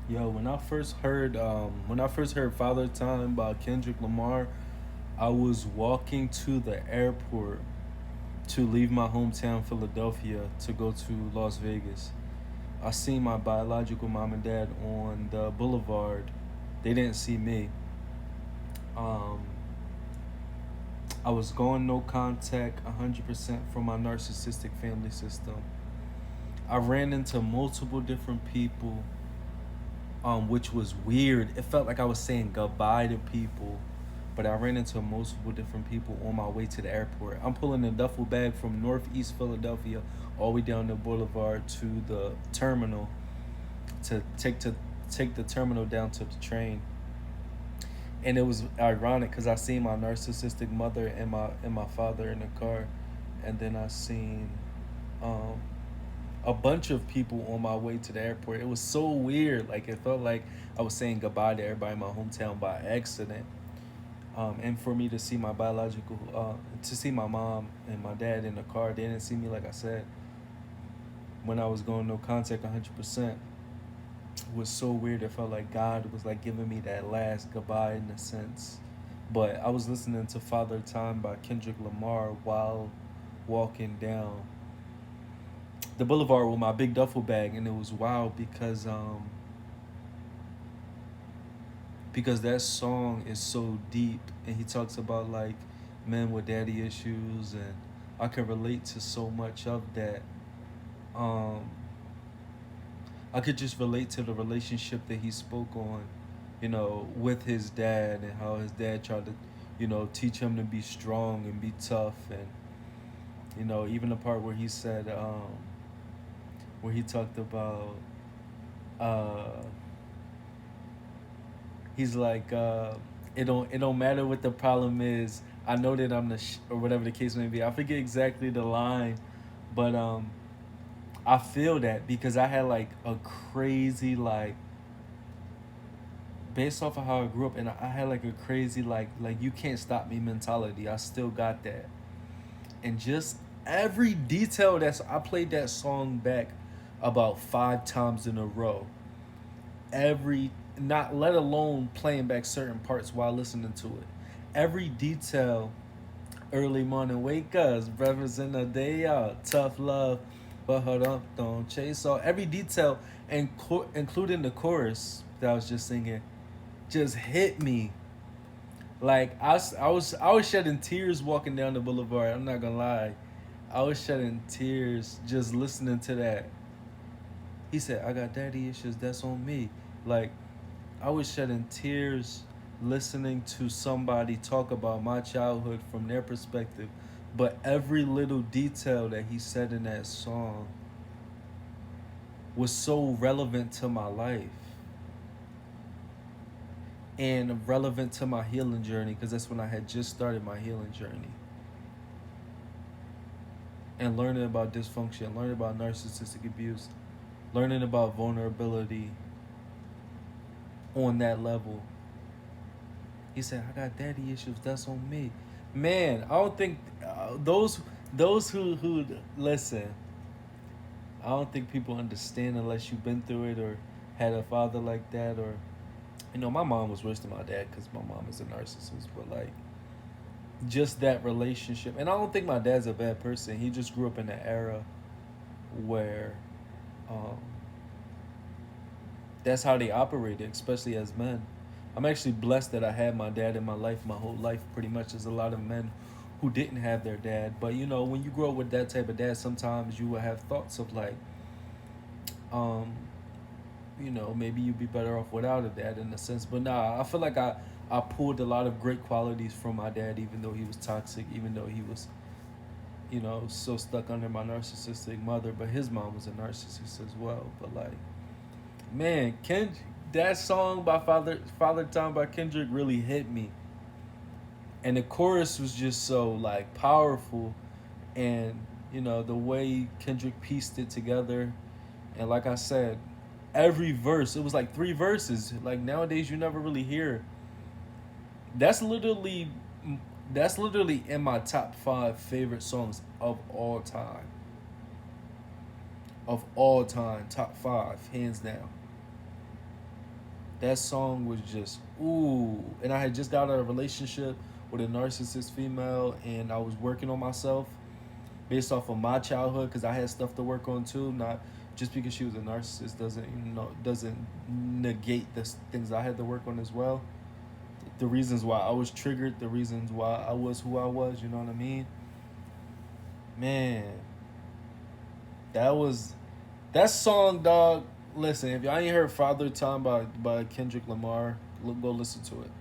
Yo, when I first heard Father Time by Kendrick Lamar, I was walking to the airport to leave my hometown Philadelphia to go to Las Vegas. I seen my biological mom and dad on the boulevard. They didn't see me. Um, I was going no contact 100% from my narcissistic family system. I ran into multiple different people, which was weird. It felt like I was saying goodbye to people, but I ran into multiple different people on my way to the airport. I'm pulling a duffel bag from Northeast Philadelphia all the way down the boulevard to the terminal to take the terminal down to the train. And it was ironic because I seen my narcissistic mother and my father in the car, and then I seen um, a bunch of people on my way to the airport. It was so weird. Like it felt like I was saying goodbye to everybody in my hometown by accident. And for me to see my to see my mom and my dad in the car, they didn't see me like I said. When I was going no contact 100%, was so weird. It felt like God was like giving me that last goodbye in a sense. But I was listening to Father Time by Kendrick Lamar while walking down the boulevard with my big duffel bag, and it was wild because that song is so deep, and he talks about like men with daddy issues, and I can relate to so much of that. Um, I could just relate to the relationship that he spoke on, with his dad, and how his dad tried to, teach him to be strong and be tough, and even the part where he said, where he talked about, uh, he's like, it don't matter what the problem is. I know that I'm or whatever the case may be. I forget exactly the line, but I feel that because I had like a crazy like based off of how I grew up, and I had like a crazy like you can't stop me mentality. I still got that, and just every detail that's I played that song back about 5 times in a row. Every not let alone playing back certain parts while listening to it. Every detail, early morning wake ups, breakfast in the day out, tough love, but hold up, don't chase all. Every detail, and including the chorus that I was just singing, just hit me. Like I was shedding tears walking down the boulevard. I'm not gonna lie, I was shedding tears just listening to that. He said, "I got daddy issues. That's on me." Like I was shedding tears listening to somebody talk about my childhood from their perspective, but every little detail that he said in that song was so relevant to my life and relevant to my healing journey because that's when I had just started my healing journey and learning about dysfunction, learning about narcissistic abuse, learning about vulnerability on that level. He said, "I got daddy issues. That's on me." Man, I don't think those who listen. I don't think people understand unless you've been through it or had a father like that, or my mom was worse than my dad because my mom is a narcissist. But like, just that relationship, and I don't think my dad's a bad person. He just grew up in an era where um, that's how they operated, especially as men. I'm actually blessed that I had my dad in my life my whole life, pretty much. There's a lot of men who didn't have their dad. But when you grow up with that type of dad, sometimes you will have thoughts of like, um, maybe you'd be better off without a dad in a sense. But nah, I feel like I pulled a lot of great qualities from my dad, even though he was toxic, even though he was, so stuck under my narcissistic mother. But his mom was a narcissist as well. But like, man, that song by Father Time by Kendrick really hit me, and the chorus was just so like powerful, and the way Kendrick pieced it together, and like I said, every verse it was like 3 verses. Like nowadays, you never really hear. That's literally that's literally in my top 5 favorite songs of all time. Of all time, top 5, hands down. That song was just ooh. And I had just got out of a relationship with a narcissist female, and I was working on myself based off of my childhood because I had stuff to work on too. Not just because she was a narcissist doesn't negate the things I had to work on as well. The reasons why I was triggered, the reasons why I was who I was. You know what I mean? Man, that was that song, dog. Listen, if y'all ain't heard "Father Time" by Kendrick Lamar, go listen to it.